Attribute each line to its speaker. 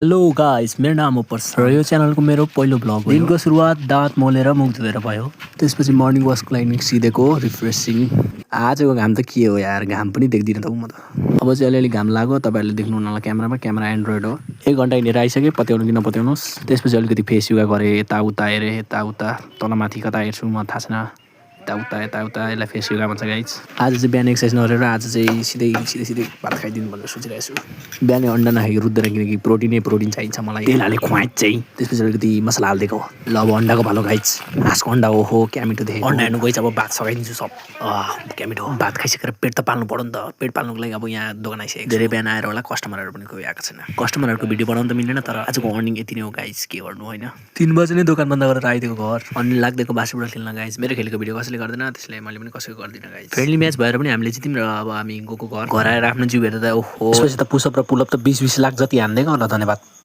Speaker 1: Hello guys, मेरो नाम हो पर्स र यो च्यानलको मेरो पहिलो ब्लग हो। दिनको सुरुवात दाँत मोलेर मुख धोएर भयो। त्यसपछि मर्निङ वाकको लागि निस्किदिएको रिफ्रेसिङ। आजको घाम त के हो यार, घाम पनि देख्दिनँ त म त। अब चाहिँ अलिअलि घाम लाग्यो, तपाईँहरूले देख्नु होला क्यामेरा एन्ड्रोइड हो। 1 घन्टा हिँडेर आइसकेँ, पत्याउनु कि नपत्याउनुहोस्। त्यसपछि अलिकति फेस योगा गरेँ, यताउता हेरेँ, यताउता तलमाथि कता हेर्छु म थाहा छैन। यताउता यसलाई फेस योगा भन्छ गाइज। आज चाहिँ बिहान एक्सर्साइज नगरेर आज चाहिँ सिधै भात खाइदिनु भनेर सोचिरहेको छु। बिहानै अन्डा नखाइकन रुच्दैन, किनकि प्रोटिन चाहिन्छ मलाई। तेल हाले खुवाइट चाहिँ, त्यसपछि अलिकति मसला हालिदिएको। ल अब अन्डाको भालो गाइज। हाँसको अन्डा हो क्या मिठो देखेको। अन्डा हेर्नु गइस, अब भात सघाइदिन्छु सब। क्या मिठो। भात खाइसकेर पेट त पाल्नु पर्यो नि त। पेट पाल्नुको लागि अब यहाँ दोकान आइसकेको छु। धेरै बिहान आएर होला, कस्टमरहरू पनि कोही आएको छैन। कस्टमरहरूको भिडियो बनाउनु त मिल्दैन, तर आजको अर्निङ यति नै हो गाइज। के गर्नु होइन। 3 बजे नै दोकान बन्द गरेर आइदिएको घर। अनि लाग्दिएको बासीबाट खेल्न गाइज। मेरो खेलेको भिडियो कसैले गर्दैन, त्यसले मैले पनि कसैको गर्दिनँ गाइज। फ्रेन्डली म्याच भएर पनि हामीले जित्यौँ र अब हामी गएको घर आएर आफ्नो जिउ हेर्दा ओहो। त्यसपछि त पुसअप र पुलअप त 20 लाख जति हान्दै होला। धन्यवाद।